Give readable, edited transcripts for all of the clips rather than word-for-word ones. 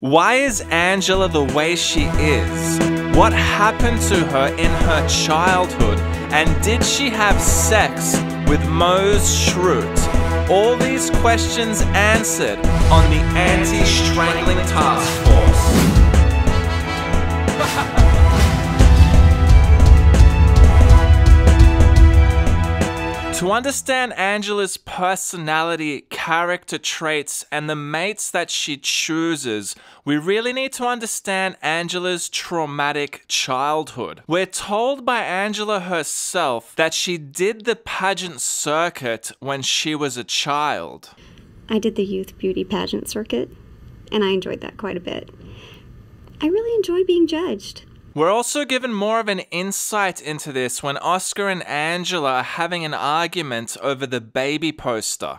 Why is Angela the way she is? What happened to her in her childhood? And did she have sex with Mose Schrute? All these questions answered on the Anti-Strangling Task Force. To understand Angela's personality, character traits, and the mates that she chooses, we really need to understand Angela's traumatic childhood. We're told by Angela herself that she did the pageant circuit when she was a child. I did the youth beauty pageant circuit, and I enjoyed that quite a bit. I really enjoy being judged. We're also given more of an insight into this when Oscar and Angela are having an argument over the baby poster.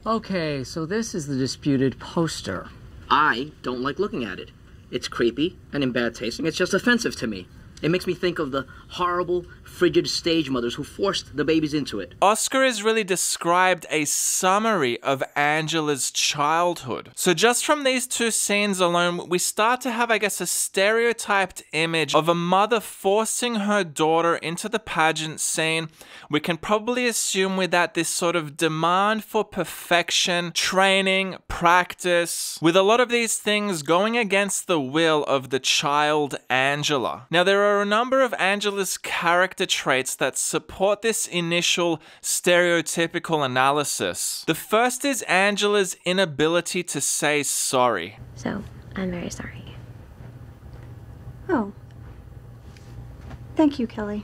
Okay, so this is the disputed poster. I don't like looking at it. It's creepy and in bad taste, and it's just offensive to me. It makes me think of the horrible, frigid stage mothers who forced the babies into it. Oscar has really described a summary of Angela's childhood. So just from these two scenes alone, we start to have, I guess, a stereotyped image of a mother forcing her daughter into the pageant scene. We can probably assume with that this sort of demand for perfection, training, practice, with a lot of these things going against the will of the child Angela. Now, there are a number of Angela's character traits that support this initial stereotypical analysis. The first is Angela's inability to say sorry. So, I'm very sorry. Oh. Thank you, Kelly.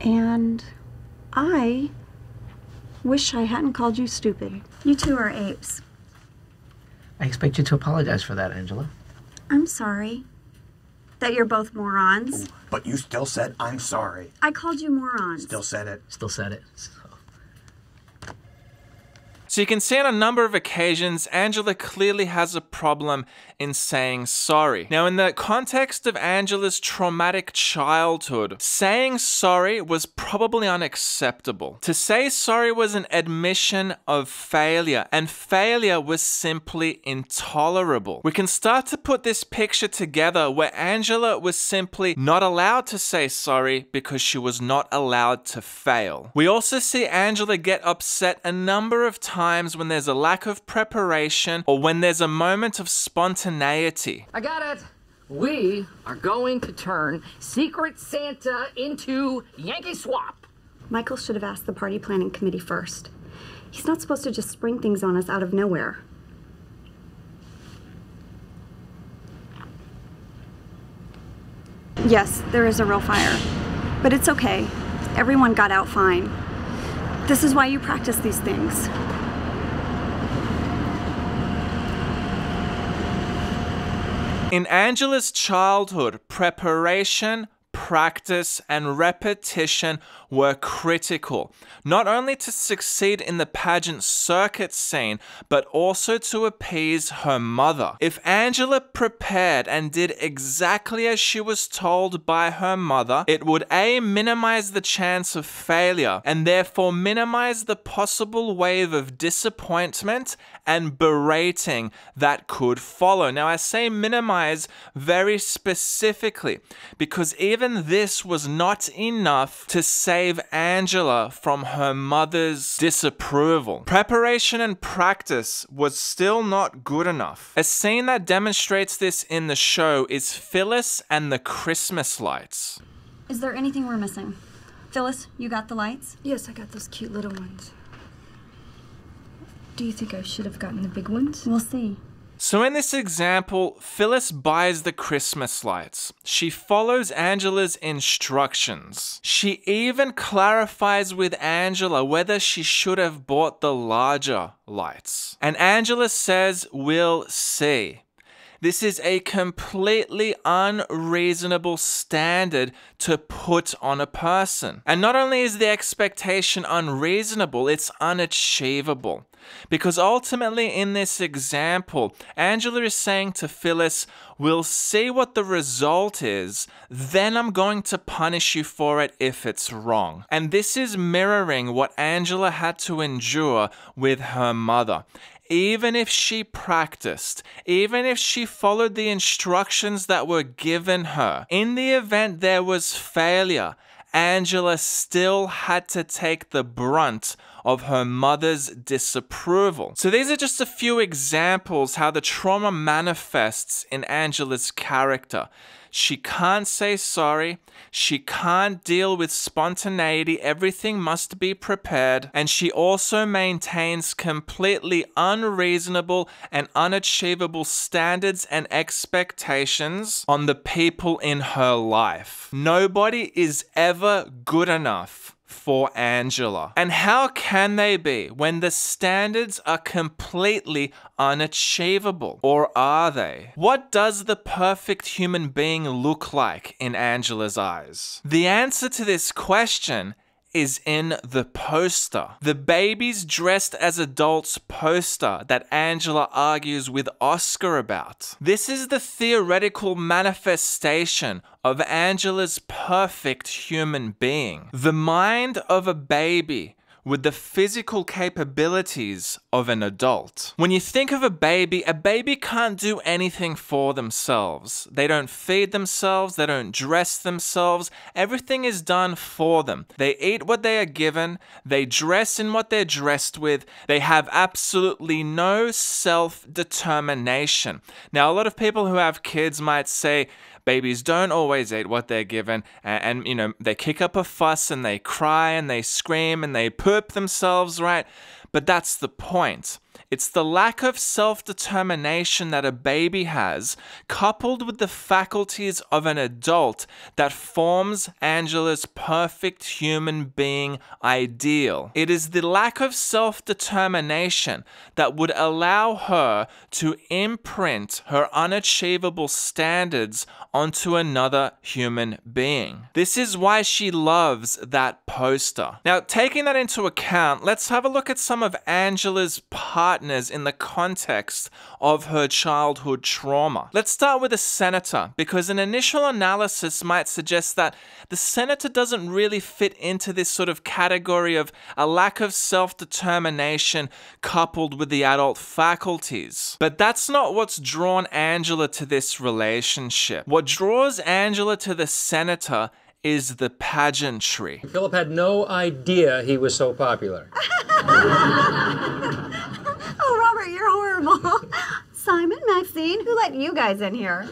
And I wish I hadn't called you stupid. You two are apes. I expect you to apologize for that, Angela. I'm sorry that you're both morons. Ooh, but you still said, I'm sorry. I called you morons. Still said it. Still said it. So you can see on a number of occasions, Angela clearly has a problem in saying sorry. Now, in the context of Angela's traumatic childhood, saying sorry was probably unacceptable. To say sorry was an admission of failure, and failure was simply intolerable. We can start to put this picture together where Angela was simply not allowed to say sorry because she was not allowed to fail. We also see Angela get upset a number of times when there's a lack of preparation or when there's a moment of spontaneity. I got it! We are going to turn Secret Santa into Yankee Swap. Michael should have asked the party planning committee first. He's not supposed to just spring things on us out of nowhere. Yes, there is a real fire, but it's okay. Everyone got out fine. This is why you practice these things. In Angela's childhood, preparation, practice, and repetition were critical, not only to succeed in the pageant circuit scene, but also to appease her mother. If Angela prepared and did exactly as she was told by her mother, it would A, minimize the chance of failure, and therefore minimize the possible wave of disappointment and berating that could follow. Now, I say minimize very specifically, because even this was not enough to save Angela from her mother's disapproval. Preparation and practice was still not good enough. A scene that demonstrates this in the show is Phyllis and the Christmas lights. Is there anything we're missing? Phyllis, you got the lights? Yes, I got those cute little ones. Do you think I should have gotten the big ones? We'll see. So in this example, Phyllis buys the Christmas lights. She follows Angela's instructions. She even clarifies with Angela whether she should have bought the larger lights. And Angela says, "We'll see." This is a completely unreasonable standard to put on a person. And not only is the expectation unreasonable, it's unachievable. Because ultimately in this example, Angela is saying to Phyllis, we'll see what the result is, then I'm going to punish you for it if it's wrong. And this is mirroring what Angela had to endure with her mother. Even if she practiced, even if she followed the instructions that were given her, in the event there was failure, Angela still had to take the brunt of her mother's disapproval. So these are just a few examples how the trauma manifests in Angela's character. She can't say sorry, she can't deal with spontaneity, everything must be prepared, and she also maintains completely unreasonable and unachievable standards and expectations on the people in her life. Nobody is ever good enough for Angela. And how can they be when the standards are completely unachievable? Or are they? What does the perfect human being look like in Angela's eyes? The answer to this question is in the poster. The babies dressed as adults poster that Angela argues with Oscar about. This is the theoretical manifestation of Angela's perfect human being. The mind of a baby with the physical capabilities of an adult. When you think of a baby can't do anything for themselves. They don't feed themselves, they don't dress themselves, everything is done for them. They eat what they are given, they dress in what they're dressed with, they have absolutely no self-determination. Now, a lot of people who have kids might say, babies don't always eat what they're given, and you know, they kick up a fuss and they cry and they scream and they poop themselves, right? But that's the point. It's the lack of self-determination that a baby has, coupled with the faculties of an adult, that forms Angela's perfect human being ideal. It is the lack of self-determination that would allow her to imprint her unachievable standards onto another human being. This is why she loves that poster. Now, taking that into account, let's have a look at some of Angela's partners in the context of her childhood trauma. Let's start with the senator, because an initial analysis might suggest that the senator doesn't really fit into this sort of category of a lack of self-determination coupled with the adult faculties. But that's not what's drawn Angela to this relationship. What draws Angela to the senator is the pageantry. Philip had no idea he was so popular. Oh, Robert, you're horrible. Simon, Maxine, who let you guys in here?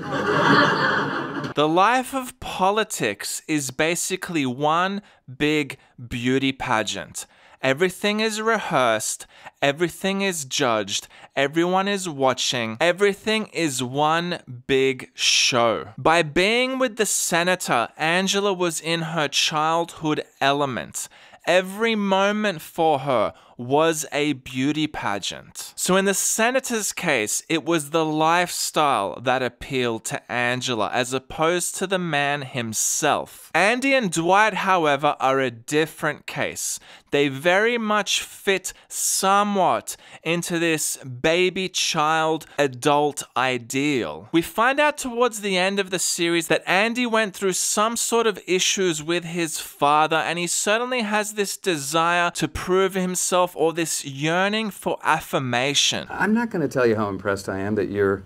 The life of politics is basically one big beauty pageant. Everything is rehearsed, everything is judged, everyone is watching, everything is one big show. By being with the senator, Angela was in her childhood element. Every moment for her was a beauty pageant. So in the senator's case, it was the lifestyle that appealed to Angela as opposed to the man himself. Andy and Dwight, however, are a different case. They very much fit somewhat into this baby child adult ideal. We find out towards the end of the series that Andy went through some sort of issues with his father, and he certainly has this desire to prove himself, or this yearning for affirmation. I'm not going to tell you how impressed I am that you're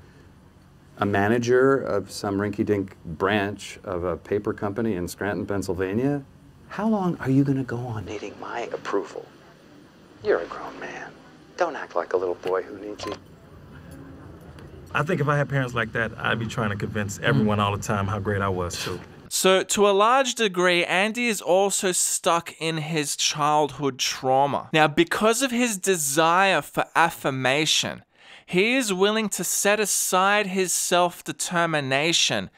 a manager of some rinky-dink branch of a paper company in Scranton, Pennsylvania. How long are you going to go on needing my approval? You're a grown man. Don't act like a little boy who needs you. I think if I had parents like that, I'd be trying to convince everyone all the time how great I was, too. So, to a large degree, Andy is also stuck in his childhood trauma. Now, because of his desire for affirmation, he is willing to set aside his self-determination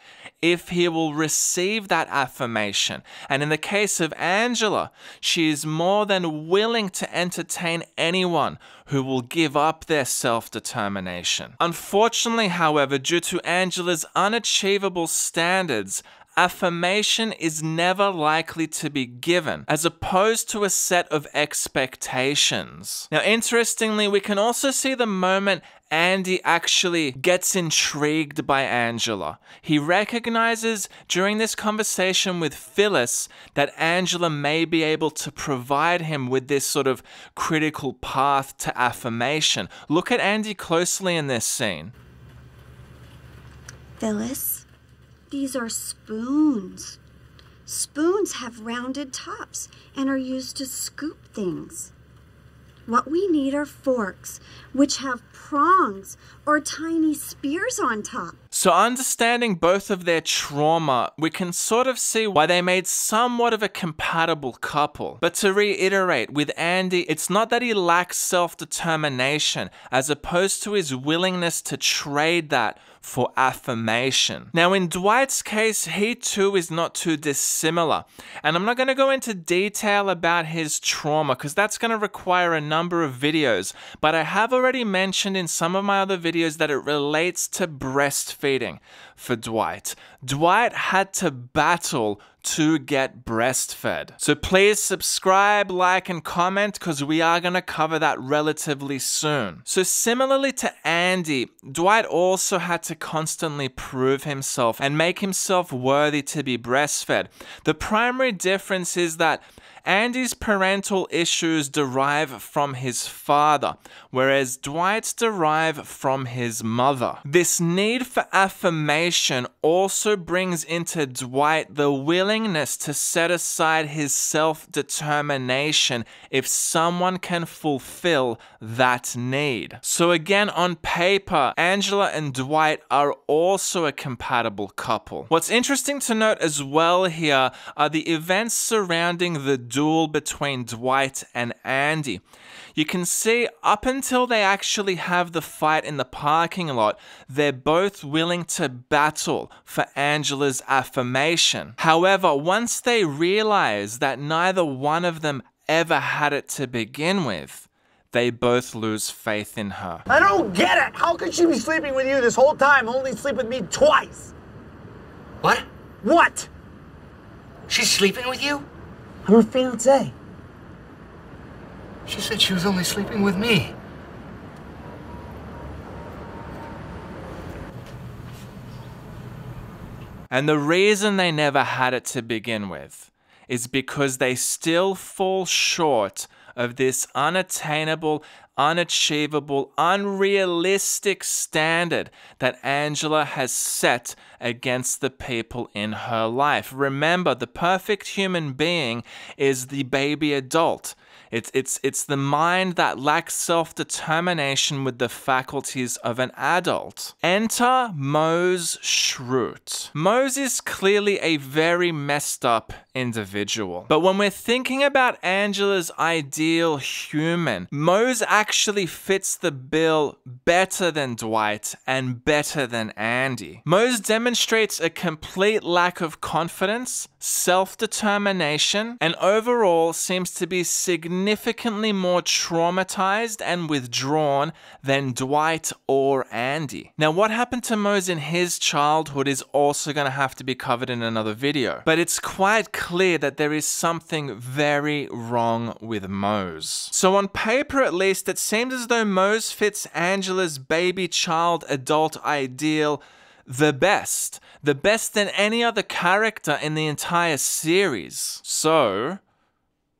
if he will receive that affirmation. And in the case of Angela, she is more than willing to entertain anyone who will give up their self-determination. Unfortunately, however, due to Angela's unachievable standards, affirmation is never likely to be given, as opposed to a set of expectations. Now, interestingly, we can also see the moment Andy actually gets intrigued by Angela. He recognizes during this conversation with Phyllis that Angela may be able to provide him with this sort of critical path to affirmation. Look at Andy closely in this scene. Phyllis, these are spoons. Spoons have rounded tops and are used to scoop things. What we need are forks, which have prongs or tiny spears on top. So understanding both of their trauma, we can sort of see why they made somewhat of a compatible couple. But to reiterate, with Andy, it's not that he lacks self-determination, as opposed to his willingness to trade that for affirmation. Now, in Dwight's case, he too is not too dissimilar. And I'm not going to go into detail about his trauma because that's going to require a number of videos. But I have already mentioned in some of my other videos that it relates to breastfeeding for Dwight. Dwight had to battle to get breastfed. So please subscribe, like, and comment because we are going to cover that relatively soon. So similarly to Andy, Dwight also had to constantly prove himself and make himself worthy to be breastfed. The primary difference is that Andy's parental issues derive from his father, whereas Dwight's derive from his mother. This need for affirmation also brings into Dwight the willingness to set aside his self-determination if someone can fulfill that need. So again, on paper, Angela and Dwight are also a compatible couple. What's interesting to note as well here are the events surrounding the duel between Dwight and Andy. You can see up until they actually have the fight in the parking lot, they're both willing to battle for Angela's affirmation. However, once they realize that neither one of them ever had it to begin with, they both lose faith in her. I don't get it! How could she be sleeping with you this whole time, only sleep with me twice? What? What? She's sleeping with you? I'm her fiancé. She said she was only sleeping with me. And the reason they never had it to begin with is because they still fall short of this unattainable, unachievable, unrealistic standard that Angela has set against the people in her life. Remember, the perfect human being is the baby adult. It's the mind that lacks self-determination with the faculties of an adult. Enter Mose Schrute. Mose is clearly a very messed up individual. But when we're thinking about Angela's ideal human, Mose actually fits the bill better than Dwight and better than Andy. Mose demonstrates a complete lack of confidence, self-determination, and overall seems to be significantly more traumatized and withdrawn than Dwight or Andy. Now, what happened to Mose in his childhood is also going to have to be covered in another video, but it's quite clear that there is something very wrong with Mose. So on paper at least, it seems as though Mose fits Angela's baby child adult ideal the best than any other character in the entire series. So,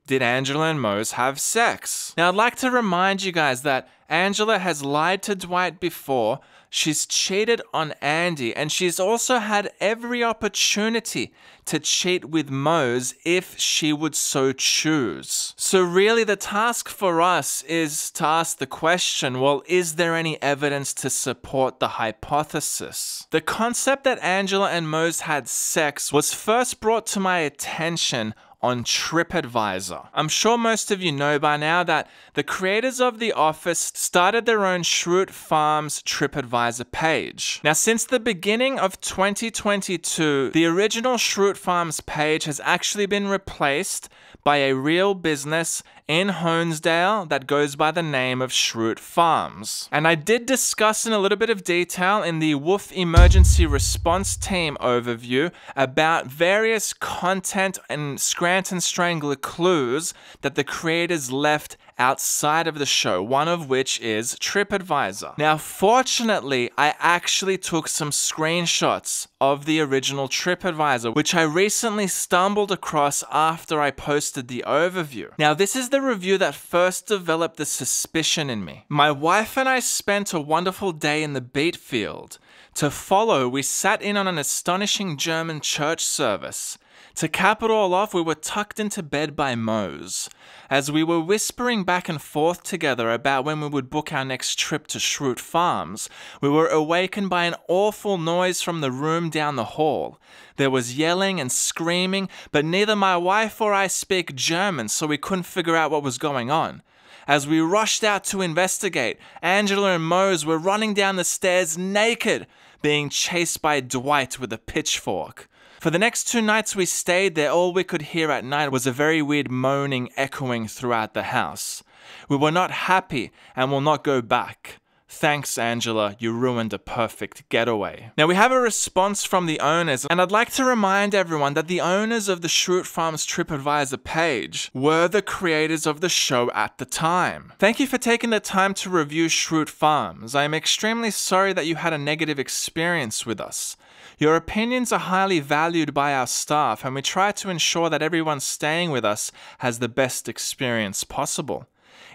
did Angela and Mose have sex? Now, I'd like to remind you guys that Angela has lied to Dwight before, she's cheated on Andy, and she's also had every opportunity to cheat with Mose if she would so choose. So really the task for us is to ask the question, well, is there any evidence to support the hypothesis? The concept that Angela and Mose had sex was first brought to my attention on TripAdvisor. I'm sure most of you know by now that the creators of The Office started their own Schrute Farms TripAdvisor page. Now, since the beginning of 2022, the original Schrute Farms page has actually been replaced by a real business in Honesdale that goes by the name of Schrute Farms. And I did discuss in a little bit of detail in the Woof Emergency Response Team overview about various content and Scranton Strangler clues that the creators left outside of the show, one of which is TripAdvisor. Now, fortunately, I actually took some screenshots of the original TripAdvisor, which I recently stumbled across after I posted the overview. Now, this is the review that first developed the suspicion in me. My wife and I spent a wonderful day in the beet field. To follow, we sat in on an astonishing German church service. To cap it all off, we were tucked into bed by Mose. As we were whispering back and forth together about when we would book our next trip to Schrute Farms, we were awakened by an awful noise from the room down the hall. There was yelling and screaming, but neither my wife or I speak German, so we couldn't figure out what was going on. As we rushed out to investigate, Angela and Mose were running down the stairs naked, being chased by Dwight with a pitchfork. For the next 2 nights we stayed there, all we could hear at night was a very weird moaning echoing throughout the house. We were not happy and will not go back. Thanks, Angela, you ruined a perfect getaway. Now, we have a response from the owners, and I'd like to remind everyone that the owners of the Schrute Farms TripAdvisor page were the creators of the show at the time. Thank you for taking the time to review Schrute Farms. I am extremely sorry that you had a negative experience with us. Your opinions are highly valued by our staff, and we try to ensure that everyone staying with us has the best experience possible.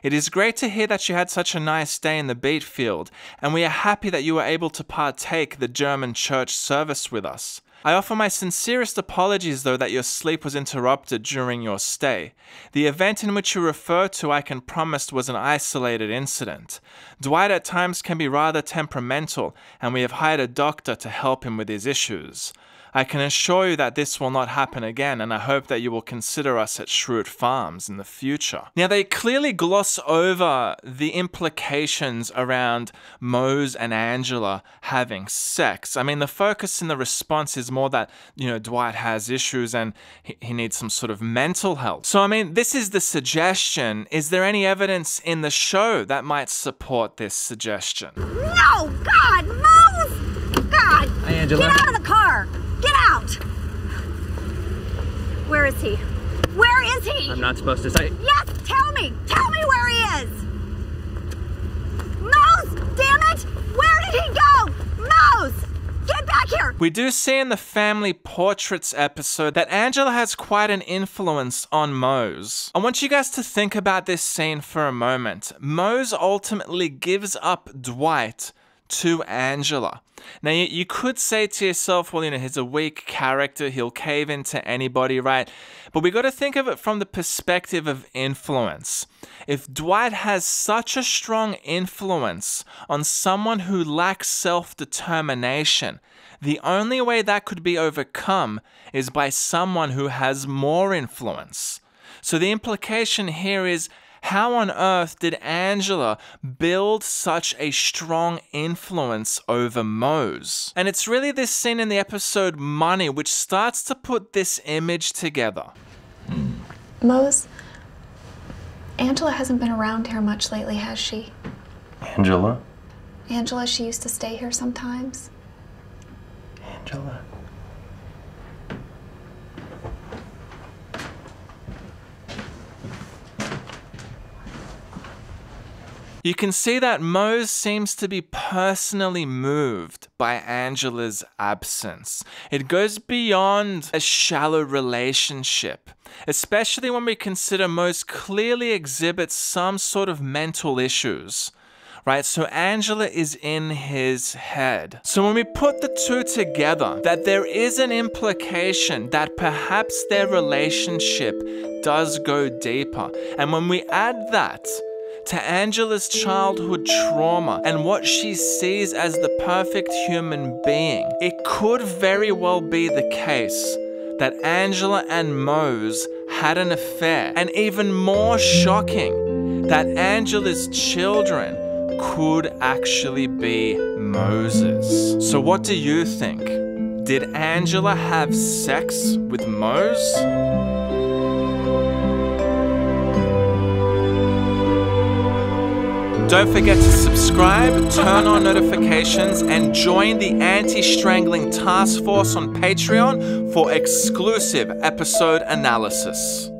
It is great to hear that you had such a nice day in the beet field, and we are happy that you were able to partake the German church service with us. I offer my sincerest apologies, though, that your sleep was interrupted during your stay. The event in which you refer to, I can promise, was an isolated incident. Dwight at times can be rather temperamental, and we have hired a doctor to help him with his issues. I can assure you that this will not happen again, and I hope that you will consider us at Schrute Farms in the future. Now, they clearly gloss over the implications around Mose and Angela having sex. I mean, the focus in the response is more that, Dwight has issues and he needs some sort of mental help. So, I mean, this is the suggestion. Is there any evidence in the show that might support this suggestion? No! God! Mose! God! Hi, Angela. Get out of the car! Get out! Where is he? Where is he? I'm not supposed to say. Yes, tell me! Tell me where he is! Mose! Damn it! Where did he go? Mose! Get back here! We do see in the family portraits episode that Angela has quite an influence on Mose. I want you guys to think about this scene for a moment. Mose ultimately gives up Dwight to Angela. Now, you could say to yourself, well, he's a weak character, he'll cave into anybody, right? But we got to think of it from the perspective of influence. If Dwight has such a strong influence on someone who lacks self-determination, the only way that could be overcome is by someone who has more influence. So the implication here is, how on earth did Angela build such a strong influence over Mose? And it's really this scene in the episode Money which starts to put this image together. Mose, Angela hasn't been around here much lately, has she? Angela? Angela, she used to stay here sometimes. Angela? You can see that Mose seems to be personally moved by Angela's absence. It goes beyond a shallow relationship, especially when we consider Mose clearly exhibits some sort of mental issues. Right, so Angela is in his head. So when we put the two together, that there is an implication that perhaps their relationship does go deeper. And when we add that to Angela's childhood trauma and what she sees as the perfect human being, it could very well be the case that Angela and Mose had an affair, and even more shocking, that Angela's children could actually be Mose's. So what do you think? Did Angela have sex with Mose? Don't forget to subscribe, turn on notifications, and join the Anti-Strangling Task Force on Patreon for exclusive episode analysis.